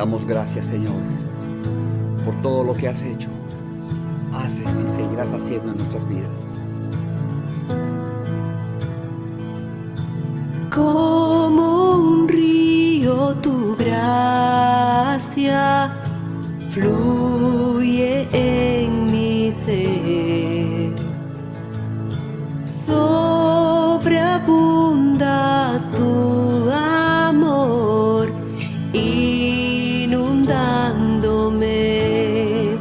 damos gracias, Señor, por todo lo que has hecho, haces y seguirás haciendo en nuestras vidas. Como un río tu gracia fluye en mi ser, sobreabunda tu amor inundándome.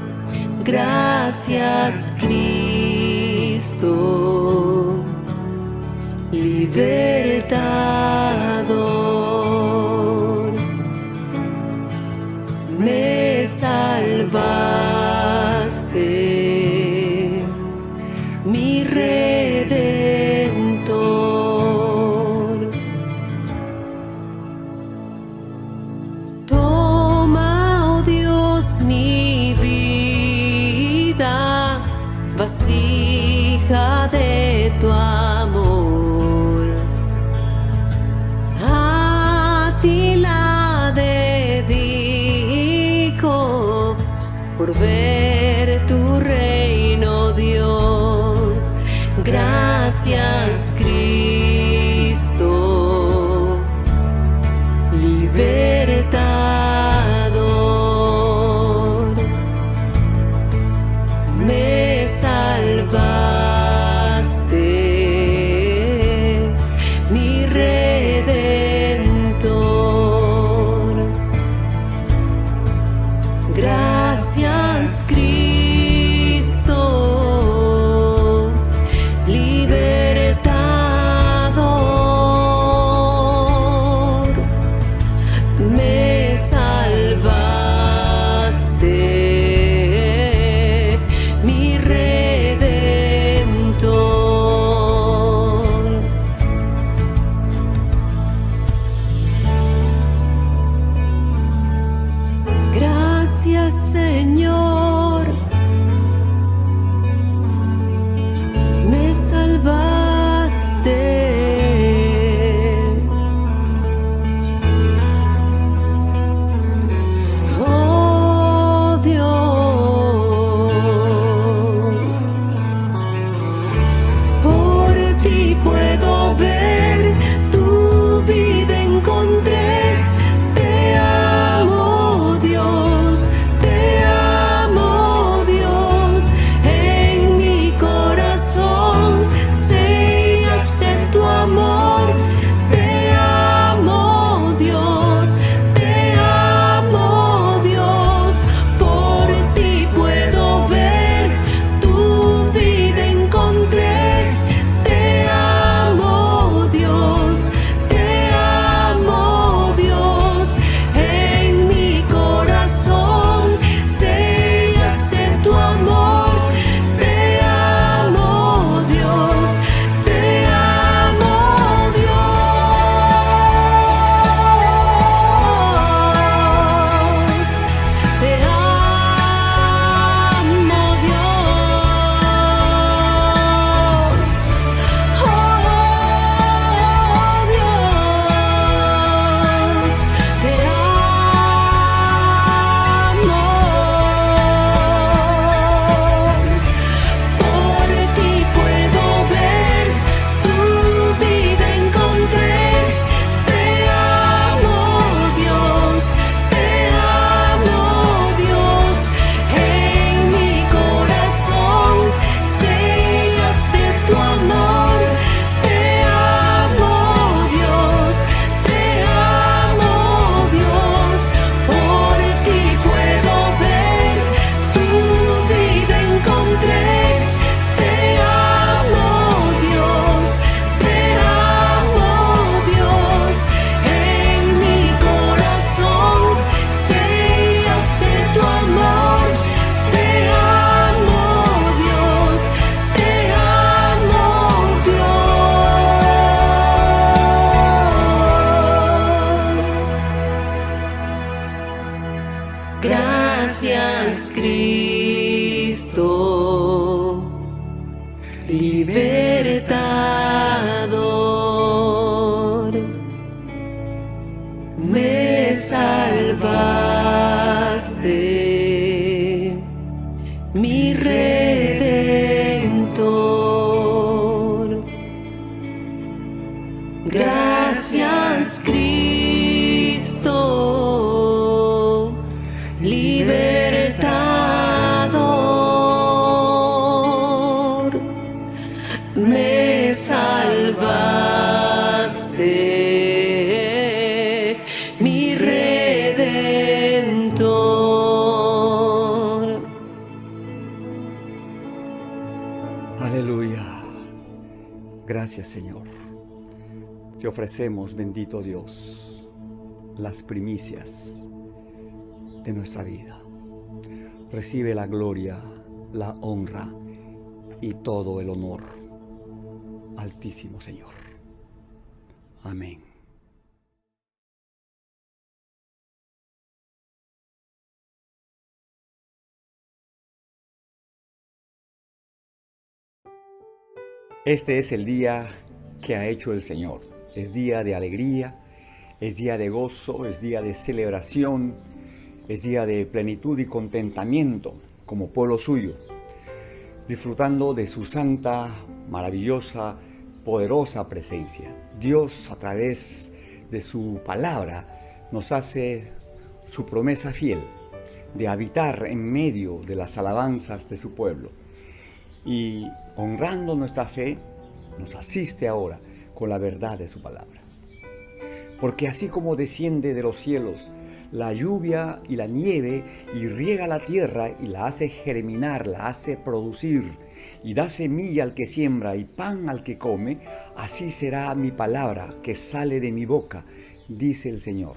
Gracias, Cristo, libertador, me salvaste, mi redentor. Toma, oh Dios, mi vida, vasija de tu amor. A ti la dedico por ver tu reino, Dios. Gracias, Cristo, libertador, me salvaste, mi redentor. Gracias, Cristo, libertador, me salvaste, mi redentor. Gracias, Señor, me salvaste. Oh Dios, por ti puedo ver, tu vida encontré. Te amo, Dios, te amo, Dios, en mi corazón sellaste tu amor. Te amo, Dios, te amo, Dios, por ti puedo ver, tu vida encontré. Te amo, Dios, en mi corazón sellaste tu amor. Te amo, Dios, te amo, Dios, te amo, Dios. Oh Dios, te amo, por ti puedo ver, tu vida encontré. Te amo, Dios, en mi corazón sellaste tu amor. Te amo, Dios, por ti puedo ver, tu vida encontré. Te amo, Dios, en mi corazón sellaste tu amor. Te amo, Dios, Gracias, Cristo, libertador, me salvaste. Gracias, Cristo, libertador, me salvaste, mi Redentor. Aleluya. Gracias, Señor. Te ofrecemos, bendito Dios, las primicias de nuestra vida. Recibe la gloria, la honra y todo el honor, Altísimo Señor. Amén. Este es el día que ha hecho el Señor. Es día de alegría, es día de gozo, es día de celebración, es día de plenitud y contentamiento como pueblo suyo, disfrutando de su santa, maravillosa, poderosa presencia. Dios, a través de su palabra, nos hace su promesa fiel de habitar en medio de las alabanzas de su pueblo. Y honrando nuestra fe, nos asiste ahora con la verdad de su palabra. Porque así como desciende de los cielos la lluvia y la nieve y riega la tierra y la hace germinar, la hace producir y da semilla al que siembra y pan al que come, así será mi palabra que sale de mi boca, dice el Señor.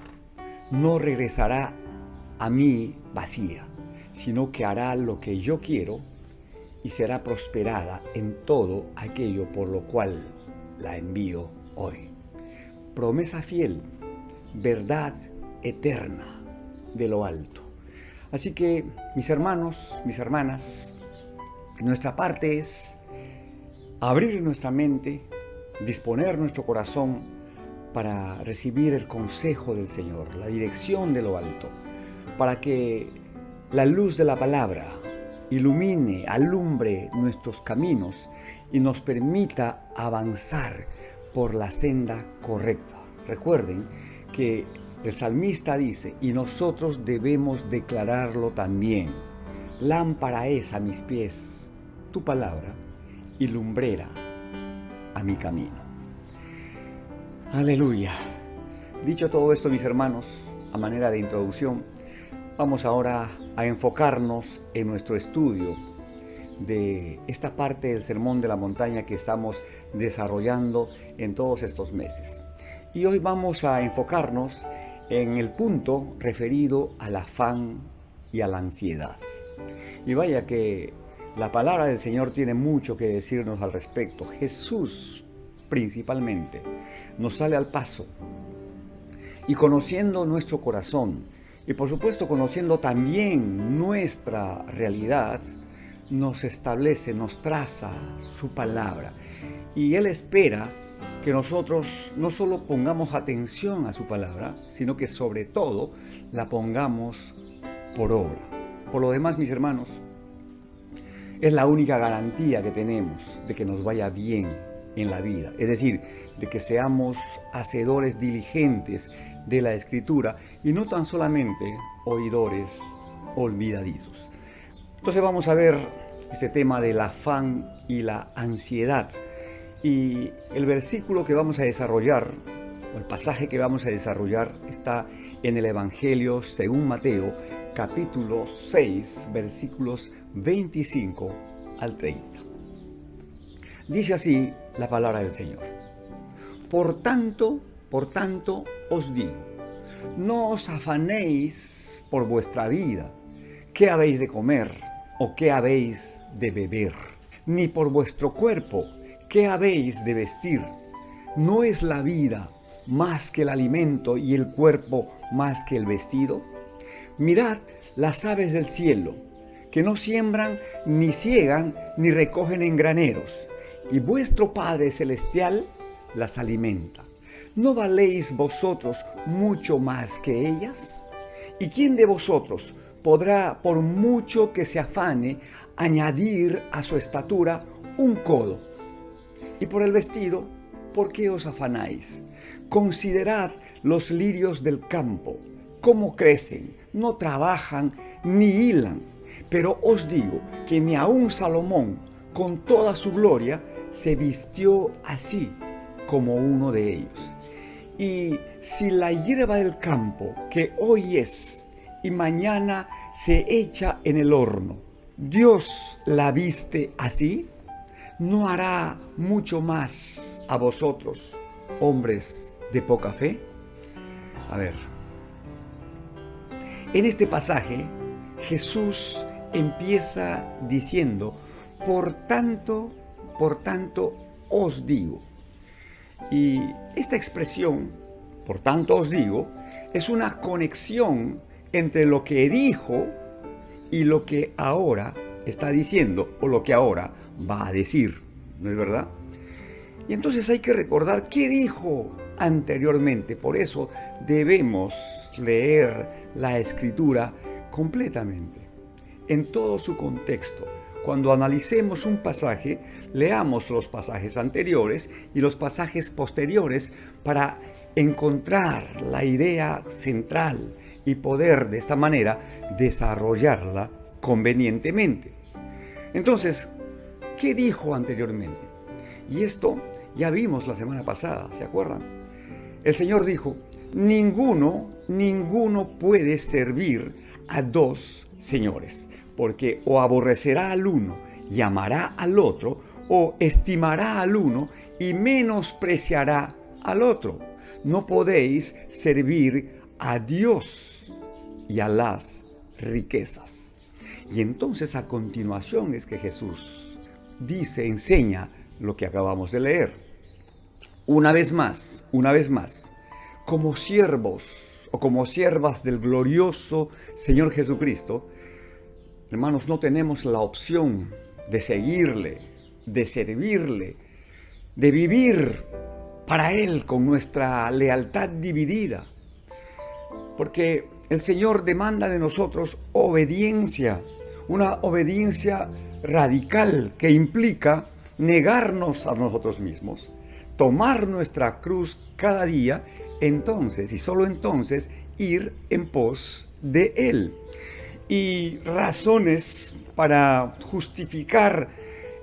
No regresará a mí vacía, sino que hará lo que yo quiero y será prosperada en todo aquello por lo cual la envío hoy. Promesa fiel, verdad eterna de lo alto. Así que, mis hermanos, mis hermanas, nuestra parte es abrir nuestra mente, disponer nuestro corazón para recibir el consejo del Señor, la dirección de lo alto, para que la luz de la palabra ilumine, alumbre nuestros caminos y nos permita avanzar por la senda correcta. Recuerden que el salmista dice, y nosotros debemos declararlo también: lámpara es a mis pies tu palabra y lumbrera a mi camino. Aleluya. Dicho todo esto, mis hermanos, a manera de introducción, vamos ahora a enfocarnos en nuestro estudio de esta parte del Sermón de la Montaña que estamos desarrollando en todos estos meses. Y hoy vamos a enfocarnos en el punto referido al afán y a la ansiedad. Y vaya que la palabra del Señor tiene mucho que decirnos al respecto. Jesús, principalmente, nos sale al paso y conociendo nuestro corazón, y por supuesto conociendo también nuestra realidad, nos establece, nos traza su palabra. Y Él espera que nosotros no solo pongamos atención a su palabra, sino que sobre todo la pongamos por obra. Por lo demás, mis hermanos, es la única garantía que tenemos de que nos vaya bien en la vida. Es decir, de que seamos hacedores diligentes de la Escritura y no tan solamente oidores olvidadizos. Entonces vamos a ver este tema del afán y la ansiedad. Y el versículo que vamos a desarrollar, o el pasaje que vamos a desarrollar, está en el Evangelio según Mateo, capítulo 6, versículos 25 al 30. Dice así la palabra del Señor. Por tanto, os digo, no os afanéis por vuestra vida, qué habéis de comer o qué habéis de beber, ni por vuestro cuerpo, qué habéis de vestir. ¿No es la vida más que el alimento y el cuerpo más que el vestido? Mirad las aves del cielo, que no siembran, ni ciegan, ni recogen en graneros, y vuestro Padre Celestial las alimenta. ¿No valéis vosotros mucho más que ellas? ¿Y quién de vosotros podrá, por mucho que se afane, añadir a su estatura un codo? Y por el vestido, ¿por qué os afanáis? Considerad los lirios del campo, cómo crecen, no trabajan ni hilan. Pero os digo que ni aun Salomón, con toda su gloria, se vistió así como uno de ellos. Y si la hierba del campo, que hoy es y mañana se echa en el horno, Dios la viste así, ¿no hará mucho más a vosotros, hombres de poca fe? A ver, en este pasaje Jesús empieza diciendo, por tanto os digo. Y esta expresión, por tanto os digo, es una conexión entre lo que dijo y lo que ahora está diciendo o lo que ahora va a decir, ¿no es verdad? Y entonces hay que recordar qué dijo anteriormente. Por eso debemos leer la Escritura completamente, en todo su contexto. Cuando analicemos un pasaje, leamos los pasajes anteriores y los pasajes posteriores para encontrar la idea central y poder de esta manera desarrollarla convenientemente. Entonces, ¿qué dijo anteriormente? Y esto ya vimos la semana pasada, ¿se acuerdan? El Señor dijo, ninguno puede servir a dos señores, porque o aborrecerá al uno y amará al otro, o estimará al uno y menospreciará al otro. No podéis servir a Dios y a las riquezas. Y entonces a continuación es que Jesús enseña lo que acabamos de leer. Una vez más, como siervos o como siervas del glorioso Señor Jesucristo, hermanos, no tenemos la opción de seguirle, de servirle, de vivir para Él con nuestra lealtad dividida. Porque el Señor demanda de nosotros obediencia, una obediencia radical que implica negarnos a nosotros mismos, tomar nuestra cruz cada día, entonces y solo entonces ir en pos de Él. Y razones para justificar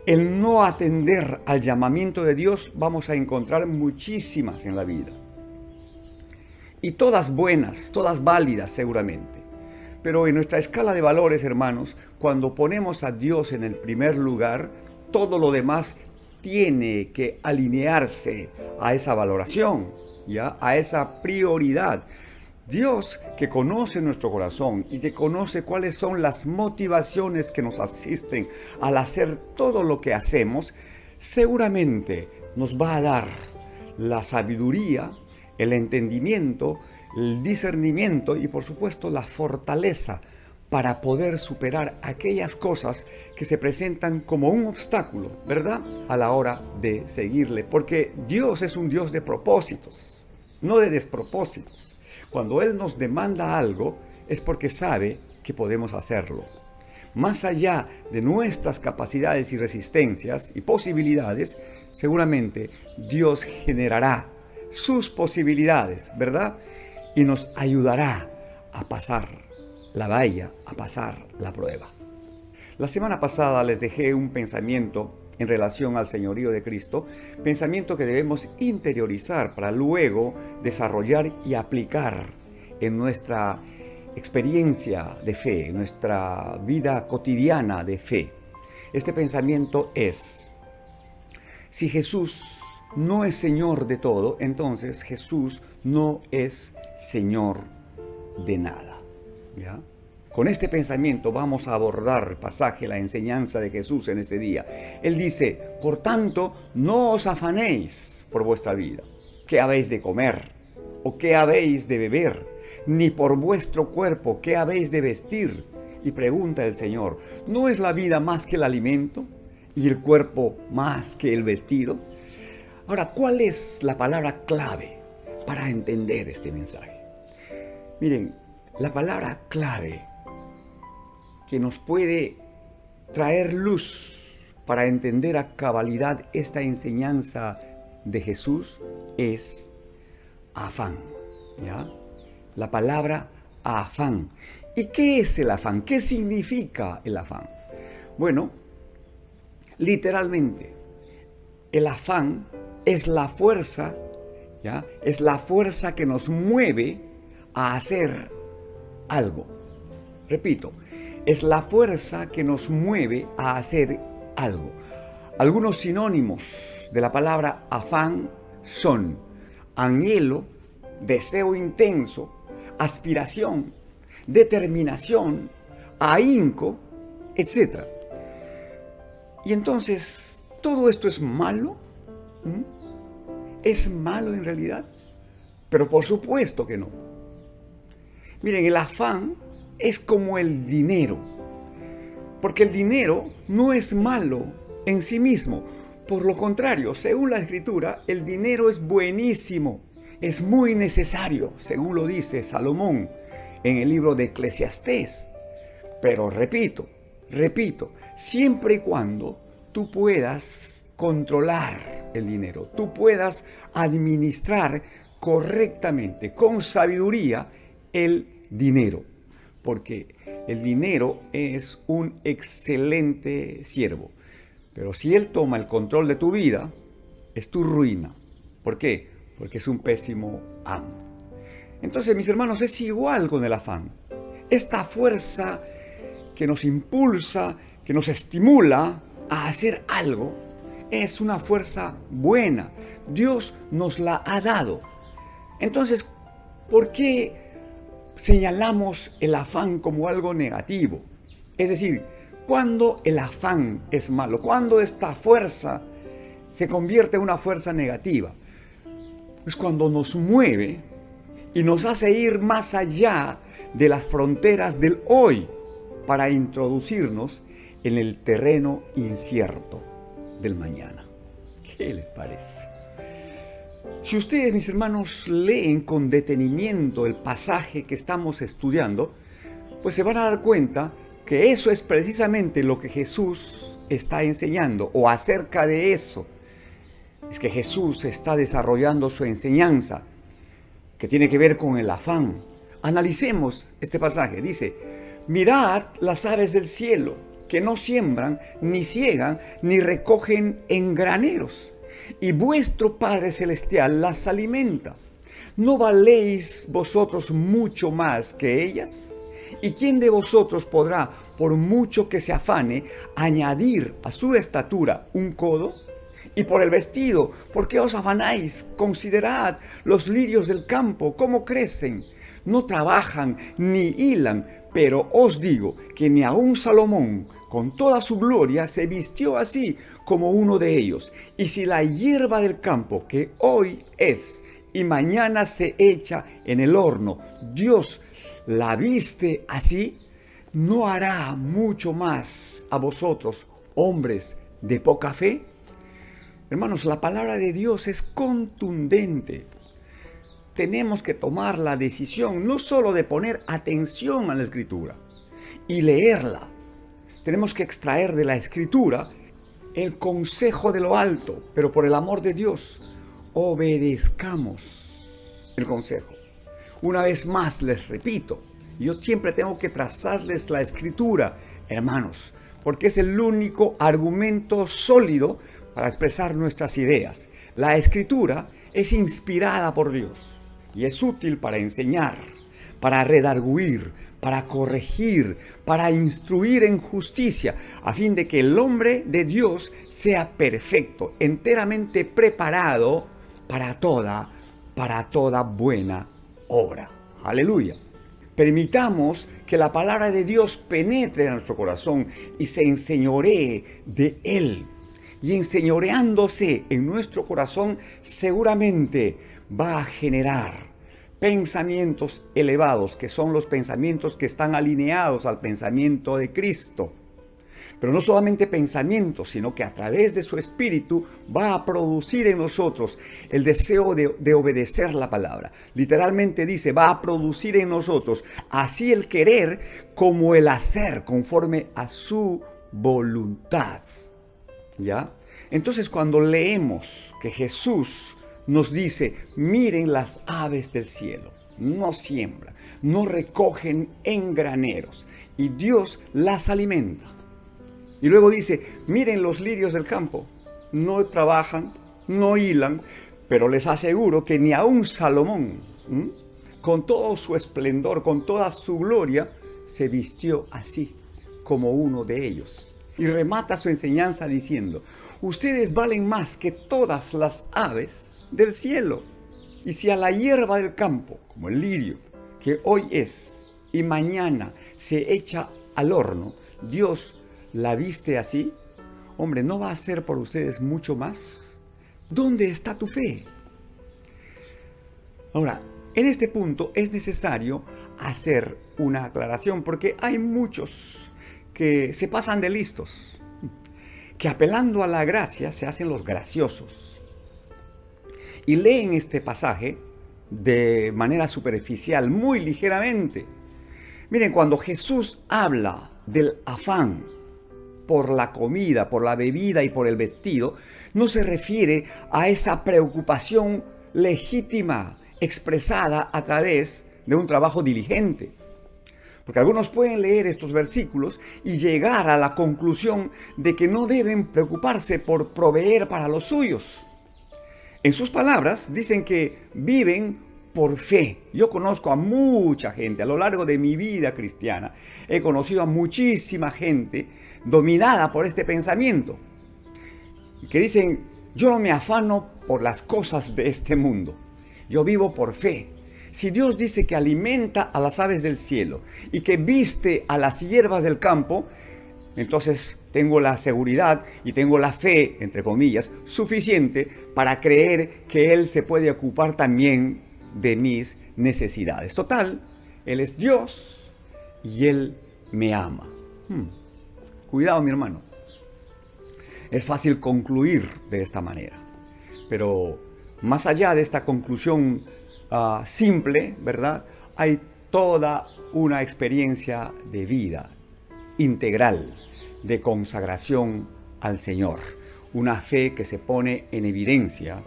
el no atender al llamamiento de Dios vamos a encontrar muchísimas en la vida. Y todas buenas, todas válidas seguramente. Pero en nuestra escala de valores, hermanos, cuando ponemos a Dios en el primer lugar, todo lo demás tiene que alinearse a esa valoración, ¿ya? A esa prioridad. Dios, que conoce nuestro corazón y que conoce cuáles son las motivaciones que nos asisten al hacer todo lo que hacemos, seguramente nos va a dar la sabiduría, el entendimiento, el discernimiento y por supuesto la fortaleza para poder superar aquellas cosas que se presentan como un obstáculo, ¿verdad? A la hora de seguirle, porque Dios es un Dios de propósitos, no de despropósitos. Cuando Él nos demanda algo es porque sabe que podemos hacerlo. Más allá de nuestras capacidades y resistencias y posibilidades, seguramente Dios generará sus posibilidades, ¿verdad? Y nos ayudará a pasar la valla, a pasar la prueba. La semana pasada les dejé un pensamiento en relación al señorío de Cristo, pensamiento que debemos interiorizar para luego desarrollar y aplicar en nuestra experiencia de fe, en nuestra vida cotidiana de fe. Este pensamiento es: si Jesús no es Señor de todo, entonces Jesús no es Señor de nada. ¿Ya? Con este pensamiento vamos a abordar el pasaje, la enseñanza de Jesús en ese día. Él dice: por tanto, no os afanéis por vuestra vida, qué habéis de comer o qué habéis de beber, ni por vuestro cuerpo, qué habéis de vestir. Y pregunta el Señor: ¿no es la vida más que el alimento y el cuerpo más que el vestido? Ahora, ¿cuál es la palabra clave para entender este mensaje? Miren, la palabra clave que nos puede traer luz para entender a cabalidad esta enseñanza de Jesús es afán, ¿ya? La palabra afán. ¿Y qué es el afán? ¿Qué significa el afán? Bueno, literalmente, el afán es la fuerza, ¿ya? Es la fuerza que nos mueve a hacer algo. Repito, es la fuerza que nos mueve a hacer algo. Algunos sinónimos de la palabra afán son anhelo, deseo intenso, aspiración, determinación, ahínco, etc. Y entonces, ¿todo esto es malo? ¿Es malo en realidad? Pero por supuesto que no. Miren, el afán es como el dinero, porque el dinero no es malo en sí mismo. Por lo contrario, según la Escritura, el dinero es buenísimo, es muy necesario, según lo dice Salomón en el libro de Eclesiastés. Pero repito, siempre y cuando tú puedas controlar el dinero, tú puedas administrar correctamente, con sabiduría, el dinero. Porque el dinero es un excelente siervo. Pero si él toma el control de tu vida, es tu ruina. ¿Por qué? Porque es un pésimo amo. Entonces, mis hermanos, es igual con el afán. Esta fuerza que nos impulsa, que nos estimula a hacer algo, es una fuerza buena. Dios nos la ha dado. Entonces, ¿por qué señalamos el afán como algo negativo? Es decir, ¿cuándo el afán es malo? ¿Cuándo esta fuerza se convierte en una fuerza negativa? Pues cuando nos mueve y nos hace ir más allá de las fronteras del hoy para introducirnos en el terreno incierto del mañana. ¿Qué les parece? Si ustedes, mis hermanos, leen con detenimiento el pasaje que estamos estudiando, pues se van a dar cuenta que eso es precisamente lo que Jesús está enseñando, o acerca de eso es que Jesús está desarrollando su enseñanza, que tiene que ver con el afán. Analicemos este pasaje. Dice: mirad las aves del cielo, que no siembran, ni ciegan, ni recogen en graneros, y vuestro Padre Celestial las alimenta. ¿No valéis vosotros mucho más que ellas? ¿Y quién de vosotros podrá, por mucho que se afane, añadir a su estatura un codo? Y por el vestido, ¿por qué os afanáis? Considerad los lirios del campo, cómo crecen. No trabajan ni hilan, pero os digo que ni aun Salomón, con toda su gloria, se vistió así como uno de ellos. Y si la hierba del campo, que hoy es y mañana se echa en el horno, Dios la viste así, ¿no hará mucho más a vosotros, hombres de poca fe? Hermanos, la palabra de Dios es contundente. Tenemos que tomar la decisión no solo de poner atención a la Escritura y leerla. Tenemos que extraer de la Escritura el consejo de lo alto, pero por el amor de Dios, obedezcamos el consejo. Una vez más les repito, yo siempre tengo que trazarles la Escritura, hermanos, porque es el único argumento sólido para expresar nuestras ideas. La Escritura es inspirada por Dios y es útil para enseñar, para redarguir, para corregir, para instruir en justicia, a fin de que el hombre de Dios sea perfecto, enteramente preparado para toda buena obra. Aleluya. Permitamos que la palabra de Dios penetre en nuestro corazón y se enseñoree de él. Y enseñoreándose en nuestro corazón, seguramente va a generar pensamientos elevados, que son los pensamientos que están alineados al pensamiento de Cristo. Pero no solamente pensamientos, sino que a través de su Espíritu va a producir en nosotros el deseo de obedecer la palabra. Literalmente dice, va a producir en nosotros así el querer como el hacer, conforme a su voluntad. ¿Ya? Entonces cuando leemos que Jesús nos dice, miren las aves del cielo, no siembran, no recogen en graneros, y Dios las alimenta. Y luego dice, miren los lirios del campo, no trabajan, no hilan, pero les aseguro que ni aun Salomón, con todo su esplendor, con toda su gloria, se vistió así como uno de ellos. Y remata su enseñanza diciendo, ustedes valen más que todas las aves del cielo. Y si a la hierba del campo, como el lirio, que hoy es y mañana se echa al horno, Dios la viste así, hombre, ¿no va a hacer por ustedes mucho más? ¿Dónde está tu fe? Ahora, en este punto es necesario hacer una aclaración porque hay muchos que se pasan de listos, que apelando a la gracia se hacen los graciosos y leen este pasaje de manera superficial, muy ligeramente. Miren, cuando Jesús habla del afán por la comida, por la bebida y por el vestido, no se refiere a esa preocupación legítima expresada a través de un trabajo diligente. Porque algunos pueden leer estos versículos y llegar a la conclusión de que no deben preocuparse por proveer para los suyos. En sus palabras dicen que viven por fe. Yo conozco a mucha gente a lo largo de mi vida cristiana. He conocido a muchísima gente dominada por este pensamiento. Que dicen, yo no me afano por las cosas de este mundo. Yo vivo por fe. Si Dios dice que alimenta a las aves del cielo y que viste a las hierbas del campo, entonces tengo la seguridad y tengo la fe, entre comillas, suficiente para creer que Él se puede ocupar también de mis necesidades. Total, Él es Dios y Él me ama. Cuidado, mi hermano. Es fácil concluir de esta manera, pero más allá de esta conclusión simple, ¿verdad? Hay toda una experiencia de vida integral, de consagración al Señor. Una fe que se pone en evidencia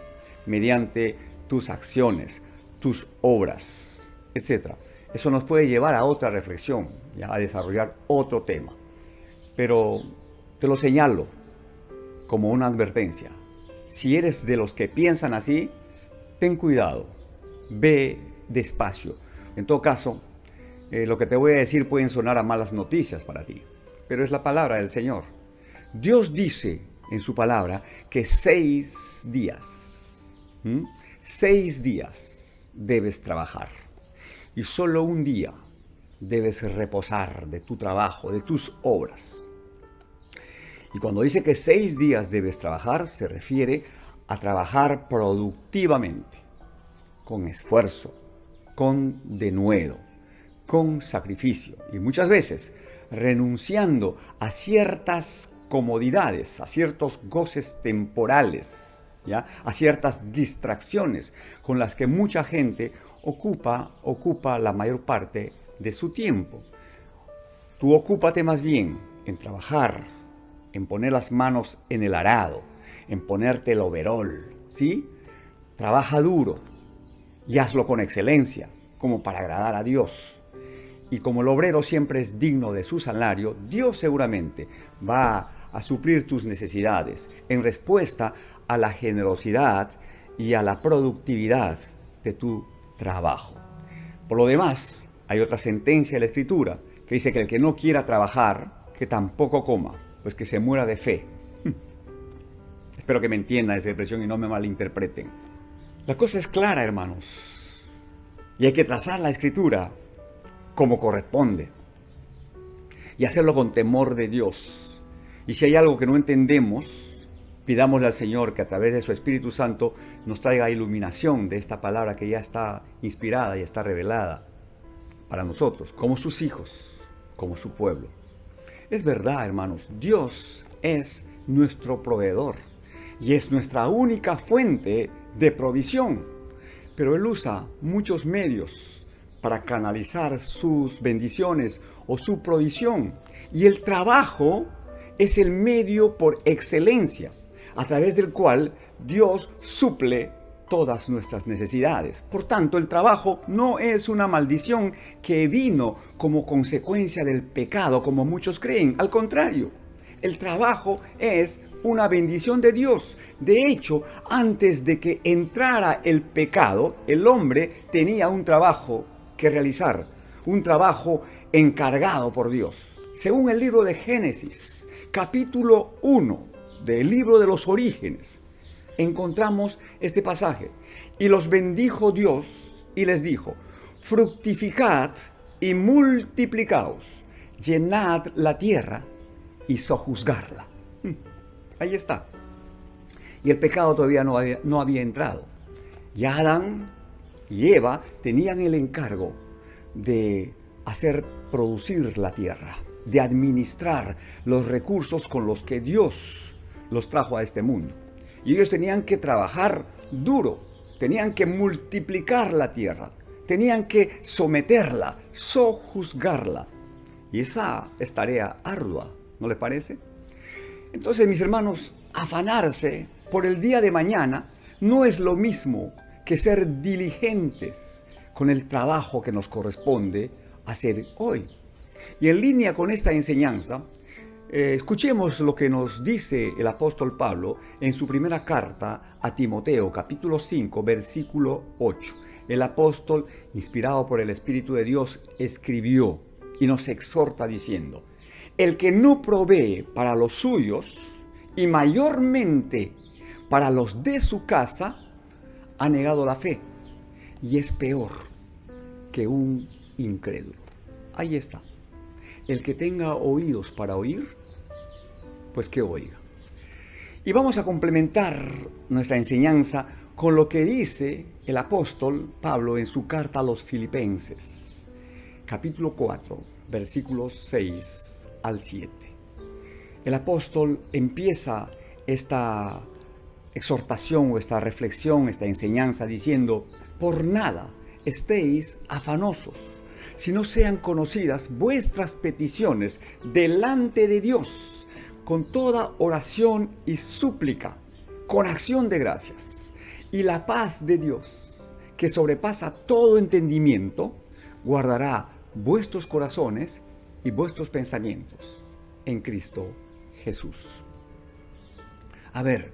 mediante tus acciones, tus obras, etc. Eso nos puede llevar a otra reflexión, ya a desarrollar otro tema. Pero te lo señalo como una advertencia. Si eres de los que piensan así, ten cuidado. Ve despacio. En todo caso, lo que te voy a decir pueden sonar a malas noticias para ti, pero es la palabra del Señor. Dios dice en su palabra que 6 días, 6 días debes trabajar y solo un día debes reposar de tu trabajo, de tus obras. Y cuando dice que 6 días debes trabajar, se refiere a trabajar productivamente, con esfuerzo, con denuedo, con sacrificio y muchas veces renunciando a ciertas comodidades, a ciertos goces temporales, ¿ya? A ciertas distracciones con las que mucha gente ocupa la mayor parte de su tiempo. Tú ocúpate más bien en trabajar, en poner las manos en el arado, en ponerte el overol, ¿sí? Trabaja duro y hazlo con excelencia, como para agradar a Dios. Y como el obrero siempre es digno de su salario, Dios seguramente va a suplir tus necesidades en respuesta a la generosidad y a la productividad de tu trabajo. Por lo demás, hay otra sentencia de la Escritura que dice que el que no quiera trabajar, que tampoco coma, pues que se muera de fe. Espero que me entiendan esa expresión y no me malinterpreten. La cosa es clara, hermanos, y hay que trazar la Escritura como corresponde y hacerlo con temor de Dios. Y si hay algo que no entendemos, pidámosle al Señor que a través de su Espíritu Santo nos traiga iluminación de esta palabra que ya está inspirada y está revelada para nosotros, como sus hijos, como su pueblo. Es verdad, hermanos, Dios es nuestro proveedor y es nuestra única fuente de provisión, pero Él usa muchos medios para canalizar sus bendiciones o su provisión, y el trabajo es el medio por excelencia. a través del cual Dios suple todas nuestras necesidades. Por tanto, el trabajo no es una maldición que vino como consecuencia del pecado, como muchos creen. Al contrario, el trabajo es una bendición de Dios. De hecho, antes de que entrara el pecado, el hombre tenía un trabajo que realizar, un trabajo encargado por Dios. Según el libro de Génesis, capítulo 1 del libro de los orígenes, encontramos este pasaje. Y los bendijo Dios y les dijo: fructificad y multiplicaos, llenad la tierra y sojuzgarla. Ahí está. Y el pecado todavía no había entrado. Ya Adán y Eva tenían el encargo de hacer producir la tierra, de administrar los recursos con los que Dios los trajo a este mundo. Y ellos tenían que trabajar duro, tenían que multiplicar la tierra, tenían que someterla, sojuzgarla. Y esa es tarea ardua, ¿no les parece? Entonces, mis hermanos, afanarse por el día de mañana no es lo mismo que ser diligentes con el trabajo que nos corresponde hacer hoy. Y en línea con esta enseñanza, escuchemos lo que nos dice el apóstol Pablo en su primera carta a Timoteo, capítulo 5, versículo 8. El apóstol, inspirado por el Espíritu de Dios, escribió y nos exhorta diciendo: el que no provee para los suyos y mayormente para los de su casa, ha negado la fe y es peor que un incrédulo. Ahí está. El que tenga oídos para oír, pues que oiga. Y vamos a complementar nuestra enseñanza con lo que dice el apóstol Pablo en su carta a los Filipenses, capítulo 4, versículos 6 al 7. El apóstol empieza esta exhortación o esta reflexión, esta enseñanza diciendo: por nada estéis afanosos, si no sean conocidas vuestras peticiones delante de Dios, con toda oración y súplica, con acción de gracias. Y la paz de Dios, que sobrepasa todo entendimiento, guardará vuestros corazones y vuestros pensamientos en Cristo Jesús. A ver,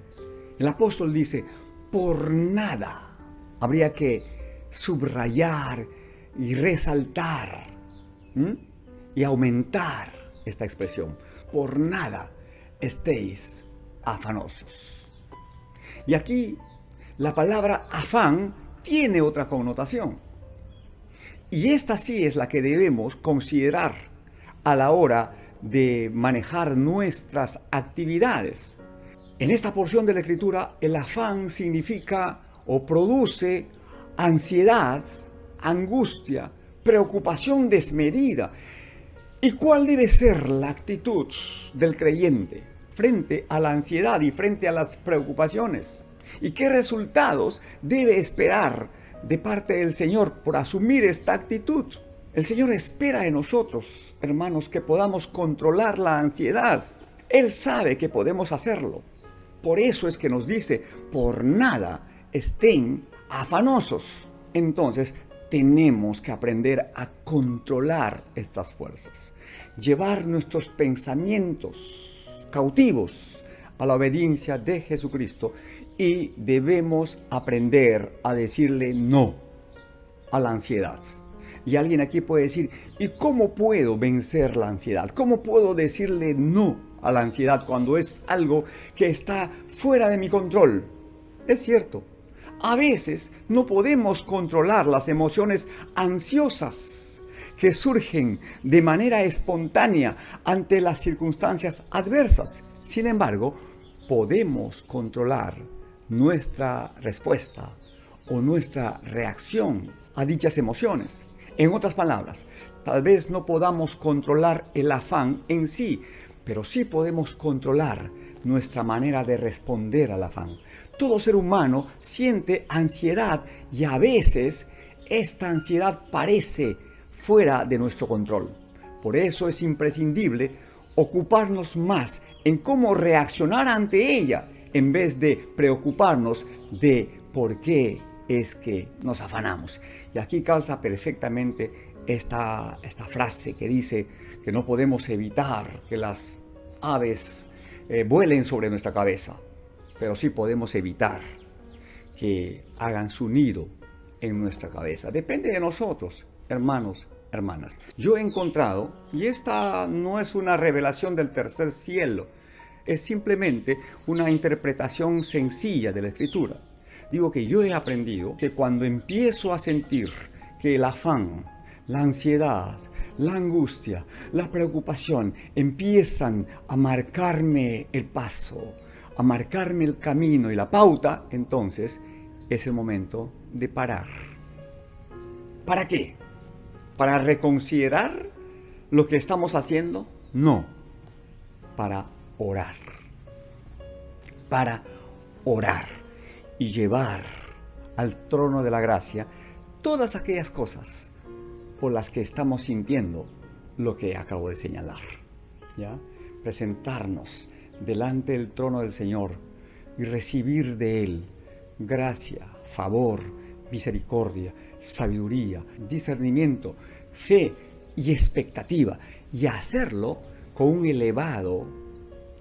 el apóstol dice: por nada. Habría que subrayar y resaltar y aumentar esta expresión. Por nada estéis afanosos. Y aquí la palabra afán tiene otra connotación. Y esta sí es la que debemos considerar a la hora de manejar nuestras actividades. En esta porción de la Escritura, el afán significa o produce ansiedad, angustia, preocupación desmedida. ¿Y cuál debe ser la actitud del creyente frente a la ansiedad y frente a las preocupaciones? ¿Y qué resultados debe esperar de parte del Señor por asumir esta actitud? El Señor espera de nosotros, hermanos, que podamos controlar la ansiedad. Él sabe que podemos hacerlo. Por eso es que nos dice: por nada estén afanosos. Entonces, tenemos que aprender a controlar estas fuerzas, llevar nuestros pensamientos cautivos a la obediencia de Jesucristo, y debemos aprender a decirle no a la ansiedad. Y alguien aquí puede decir: ¿y cómo puedo vencer la ansiedad? ¿Cómo puedo decirle no a la ansiedad cuando es algo que está fuera de mi control? Es cierto, a veces no podemos controlar las emociones ansiosas que surgen de manera espontánea ante las circunstancias adversas. Sin embargo, podemos controlar nuestra respuesta o nuestra reacción a dichas emociones. En otras palabras, tal vez no podamos controlar el afán en sí, pero sí podemos controlar nuestra manera de responder al afán. Todo ser humano siente ansiedad y a veces esta ansiedad parece fuera de nuestro control. Por eso es imprescindible ocuparnos más en cómo reaccionar ante ella en vez de preocuparnos de por qué es que nos afanamos. Y aquí calza perfectamente esta frase que dice que no podemos evitar que las aves vuelen sobre nuestra cabeza, pero sí podemos evitar que hagan su nido en nuestra cabeza. Depende de nosotros, hermanos, hermanas. Yo he encontrado, y esta no es una revelación del tercer cielo, es simplemente una interpretación sencilla de la Escritura. Digo que yo he aprendido que cuando empiezo a sentir que el afán, la ansiedad, la angustia, la preocupación empiezan a marcarme el paso, a marcarme el camino y la pauta, entonces es el momento de parar. ¿Para qué? ¿Para reconsiderar lo que estamos haciendo? No, para orar. Para orar y llevar al trono de la gracia todas aquellas cosas por las que estamos sintiendo lo que acabo de señalar. ¿Ya? Presentarnos delante del trono del Señor y recibir de Él gracia, favor, misericordia, sabiduría, discernimiento, fe y expectativa, y hacerlo con un elevado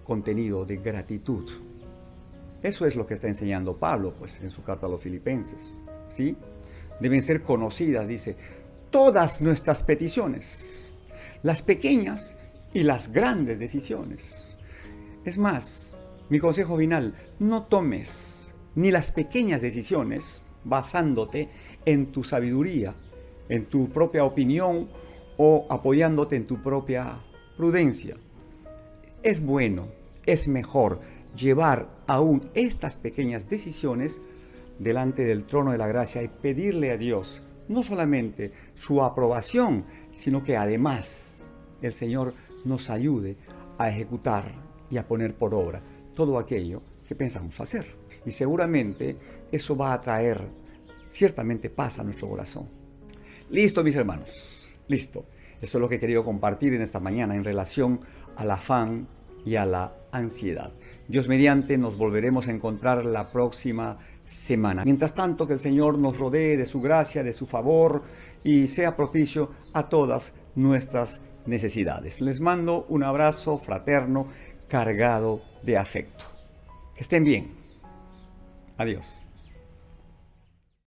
contenido de gratitud. Eso es lo que está enseñando Pablo, pues, en su carta a los Filipenses, ¿sí? Deben ser conocidas, dice, todas nuestras peticiones, las pequeñas y las grandes decisiones. Es más, mi consejo final, no tomes ni las pequeñas decisiones basándote en tu sabiduría, en tu propia opinión o apoyándote en tu propia prudencia. Es bueno, es mejor llevar aún estas pequeñas decisiones delante del trono de la gracia y pedirle a Dios no solamente su aprobación, sino que además el Señor nos ayude a ejecutar y a poner por obra todo aquello que pensamos hacer. Y seguramente eso va a traer ciertamente paz a nuestro corazón. Listo, mis hermanos, listo. Eso es lo que he querido compartir en esta mañana en relación al afán y a la ansiedad. Dios mediante, nos volveremos a encontrar la próxima semana. Mientras tanto, que el Señor nos rodee de su gracia, de su favor y sea propicio a todas nuestras necesidades. Les mando un abrazo fraterno cargado de afecto. Que estén bien. Adiós.